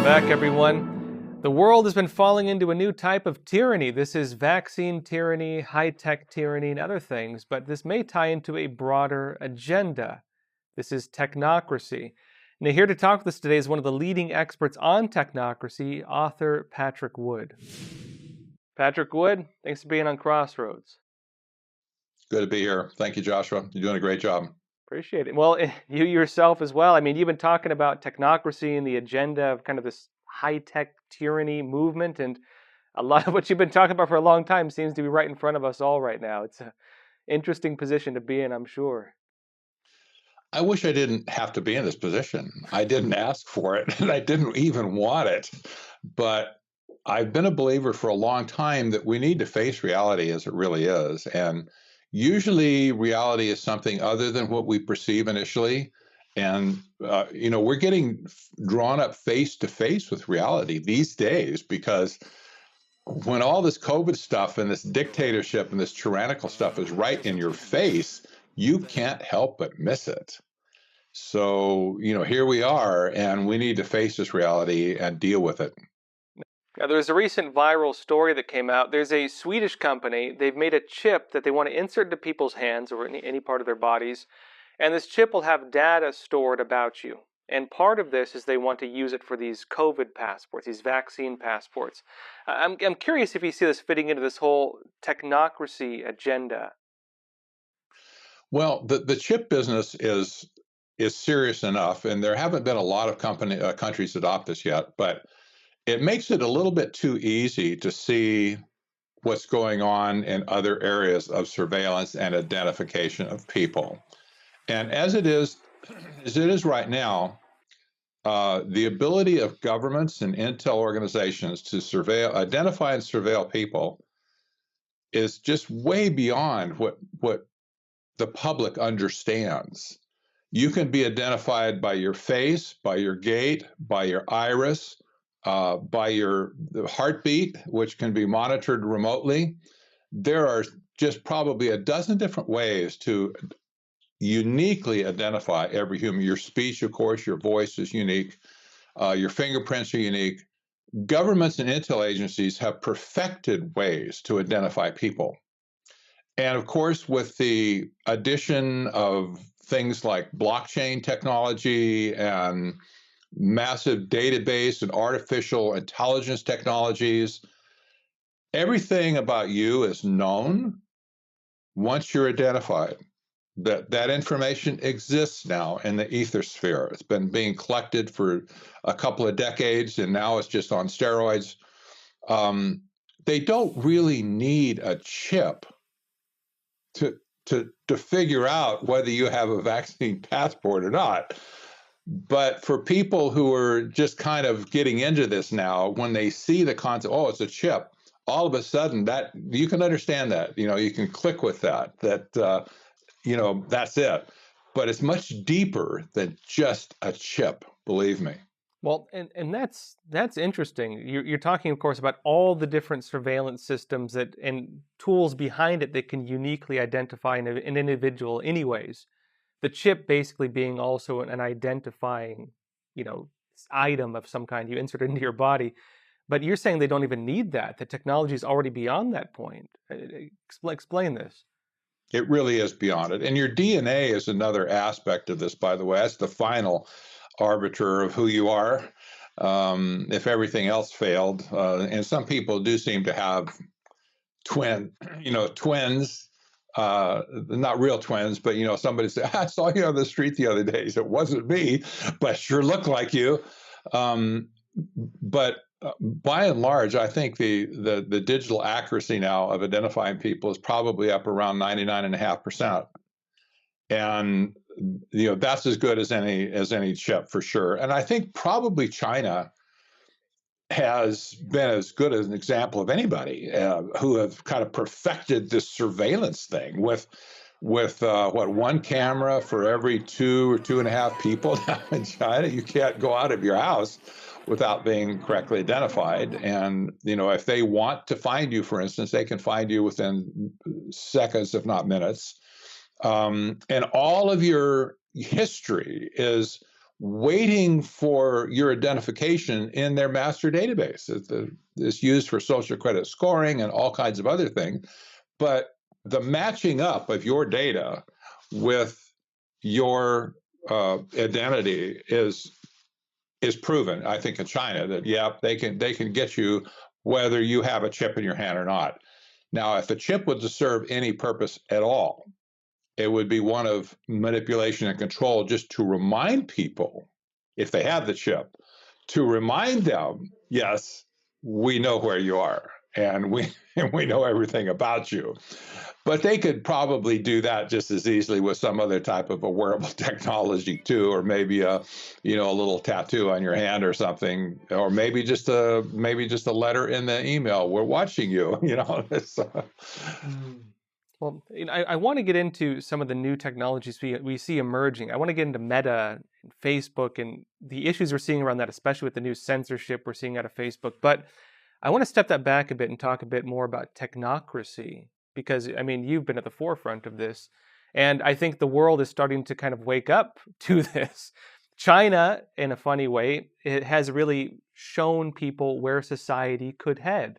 back, everyone. The world has been falling into a new type of tyranny. This is vaccine tyranny, high-tech tyranny, and other things, but this may tie into a broader agenda. This is technocracy. Now, here to talk with us today is one of the leading experts on technocracy, author Patrick Wood. Patrick Wood, thanks for being on Crossroads. Good to be here. Thank you, Joshua. You're doing a great job. Appreciate it. Well, you yourself as well. I mean, you've been talking about technocracy and the agenda of kind of this high-tech tyranny movement, and a lot of what you've been talking about for a long time seems to be right in front of us all right now. It's an interesting position to be in, I'm sure. I wish I didn't have to be in this position. I didn't ask for it, and I didn't even want it. But I've been a believer for a long time that we need to face reality as it really is. And usually reality is something other than what we perceive initially. And, we're getting drawn up face to face with reality these days because when all this COVID stuff and this dictatorship and this tyrannical stuff is right in your face, you can't help but miss it. So, here we are, and we need to face this reality and deal with it. Now, there's a recent viral story that came out. There's a Swedish company. They've made a chip that they want to insert into people's hands or any part of their bodies. And this chip will have data stored about you. And part of this is they want to use it for these COVID passports, these vaccine passports. I'm curious if you see this fitting into this whole technocracy agenda. Well, the chip business is serious enough, and there haven't been a lot of countries adopt this yet, but it makes it a little bit too easy to see what's going on in other areas of surveillance and identification of people. And as it is right now, the ability of governments and intel organizations to identify and surveil people is just way beyond what the public understands. You can be identified by your face, by your gait, by your iris, by your heartbeat, which can be monitored remotely. There are just probably a dozen different ways to uniquely identify every human. Your speech, of course, your voice is unique. Your fingerprints are unique. Governments and intel agencies have perfected ways to identify people. And of course, with the addition of things like blockchain technology and massive database and artificial intelligence technologies, everything about you is known once you're identified. That information exists now in the ethosphere. It's been being collected for a couple of decades, and now it's just on steroids. They don't really need a chip to figure out whether you have a vaccine passport or not. But for people who are just kind of getting into this now, when they see the concept, oh, it's a chip, all of a sudden that you can understand that, you can click with that that's it. But it's much deeper than just a chip, believe me. Well, and that's interesting. You're talking, of course, about all the different surveillance systems and tools behind it that can uniquely identify an individual anyways. The chip basically being also an identifying, item of some kind you insert into your body. But you're saying they don't even need that. The technology is already beyond that point. Explain this. It really is beyond it. And your DNA is another aspect of this, by the way. That's the final arbiter of who you are. If everything else failed, and some people do seem to have twins, not real twins, but somebody said, I saw you on the street the other day. He said, it wasn't me, but sure looked like you. But by and large, I think the digital accuracy now of identifying people is probably up around 99.5%. And that's as good as any chip for sure. And I think probably China has been as good as an example of anybody who have kind of perfected this surveillance thing with one camera for every 2 or 2.5 people now in China. You can't go out of your house without being correctly identified. And if they want to find you, for instance, they can find you within seconds, if not minutes. And all of your history is waiting for your identification in their master database. It's used for social credit scoring and all kinds of other things. But the matching up of your data with your identity is proven, I think, in China that they can get you whether you have a chip in your hand or not. Now, if the chip was to serve any purpose at all, it would be one of manipulation and control, just to remind people, if they have the chip, to remind them, yes, we know where you are and we know everything about you. But they could probably do that just as easily with some other type of a wearable technology too, or maybe a little tattoo on your hand or something, or maybe just a letter in the email. We're watching you. Well, I want to get into some of the new technologies we see emerging. I want to get into Meta and Facebook and the issues we're seeing around that, especially with the new censorship we're seeing out of Facebook. But I want to step that back a bit and talk a bit more about technocracy, because, I mean, you've been at the forefront of this. And I think the world is starting to kind of wake up to this. China, in a funny way, it has really shown people where society could head,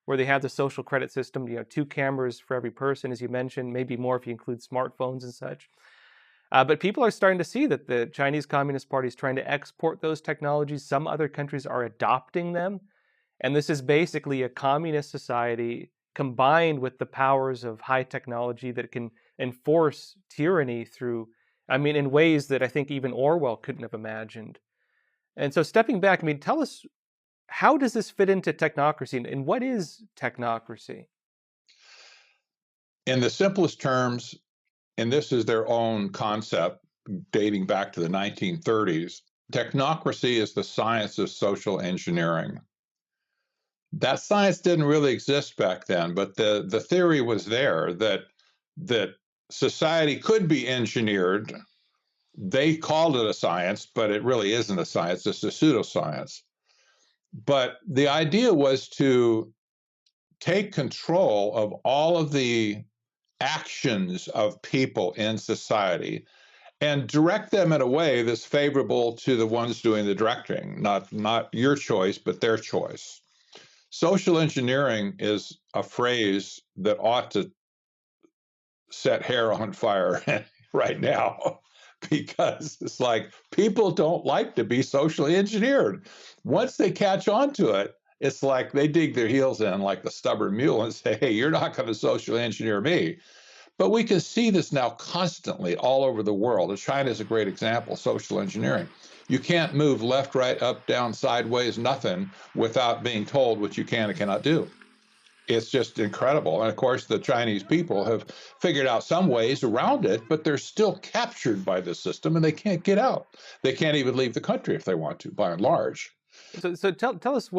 where they have the social credit system, 2 cameras for every person, as you mentioned, maybe more if you include smartphones and such. But people are starting to see that the Chinese Communist Party is trying to export those technologies. Some other countries are adopting them. And this is basically a communist society combined with the powers of high technology that can enforce tyranny through, in ways that I think even Orwell couldn't have imagined. And so stepping back, tell us, how does this fit into technocracy, and what is technocracy? In the simplest terms, and this is their own concept dating back to the 1930s, technocracy is the science of social engineering. That science didn't really exist back then, but the theory was there that society could be engineered. They called it a science, but it really isn't a science. It's a pseudoscience. But the idea was to take control of all of the actions of people in society and direct them in a way that's favorable to the ones doing the directing, not your choice, but their choice. Social engineering is a phrase that ought to set hair on fire right now, because it's like people don't like to be socially engineered. Once they catch on to it, it's like they dig their heels in like the stubborn mule and say, hey, you're not going to socially engineer me. But we can see this now constantly all over the world. China is a great example, social engineering. You can't move left, right, up, down, sideways, nothing without being told what you can and cannot do. It's just incredible. And of course, the Chinese people have figured out some ways around it, but they're still captured by the system and they can't get out. They can't even leave the country if they want to, by and large. So tell us,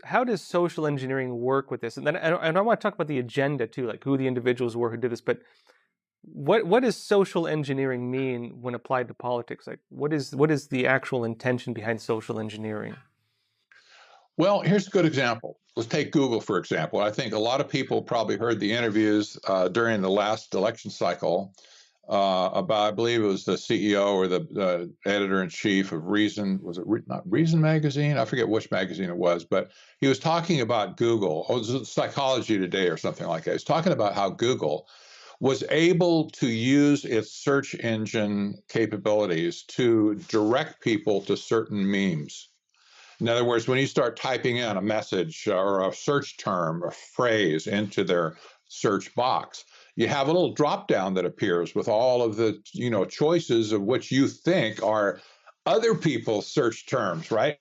how does social engineering work with this? And then I want to talk about the agenda too, like who the individuals were who did this. But what does social engineering mean when applied to politics? Like what is the actual intention behind social engineering? Well, here's a good example. Let's take Google, for example. I think a lot of people probably heard the interviews during the last election cycle about, I believe it was the CEO or the editor-in-chief of Reason. Was it not Reason magazine? I forget which magazine it was, but he was talking about Google. Oh, it was Psychology Today or something like that. He was talking about how Google was able to use its search engine capabilities to direct people to certain memes. In other words, when you start typing in a message or a search term or phrase into their search box, you have a little drop down that appears with all of the choices of which you think are other people's search terms, right?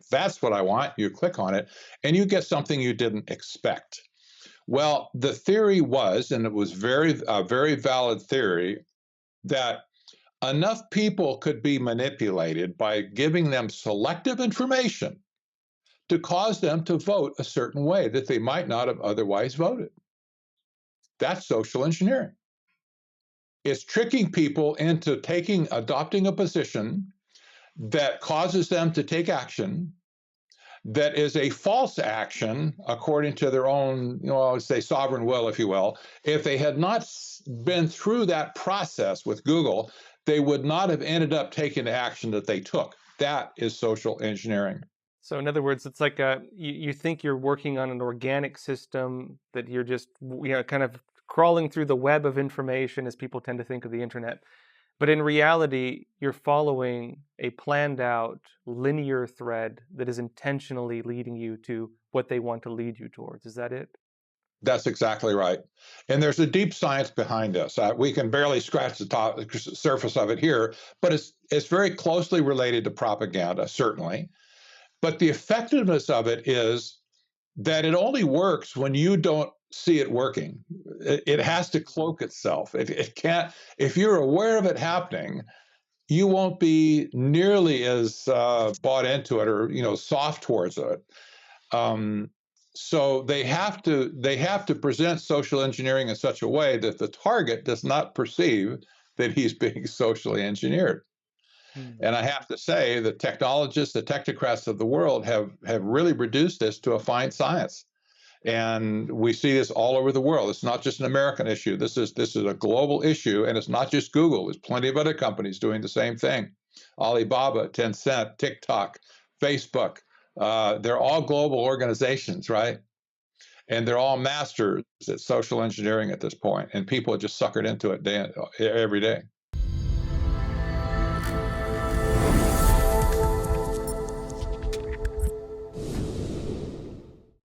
That's what I want. You click on it and you get something you didn't expect. Well, the theory was, and it was a very valid theory, that enough people could be manipulated by giving them selective information to cause them to vote a certain way that they might not have otherwise voted. That's social engineering. It's tricking people into adopting a position that causes them to take action that is a false action according to their own, I would say sovereign will, if you will. If they had not been through that process with Google, they would not have ended up taking the action that they took. That is social engineering. So in other words, it's like you think you're working on an organic system, that you're just kind of crawling through the web of information, as people tend to think of the internet. But in reality, you're following a planned out linear thread that is intentionally leading you to what they want to lead you towards. Is that it? That's exactly right. And there's a deep science behind this. We can barely scratch the surface of it here, but it's very closely related to propaganda, certainly. But the effectiveness of it is that it only works when you don't see it working. It has to cloak itself. It can't. If you're aware of it happening, you won't be nearly as bought into it, or soft towards it. Um, so they have to present social engineering in such a way that the target does not perceive that he's being socially engineered. Hmm. And I have to say, the technologists, the technocrats of the world have really reduced this to a fine science. And we see this all over the world. It's not just an American issue. This is a global issue, and it's not just Google. There's plenty of other companies doing the same thing. Alibaba, Tencent, TikTok, Facebook. They're all global organizations, right? And they're all masters at social engineering at this point, and people are just suckered into it every day.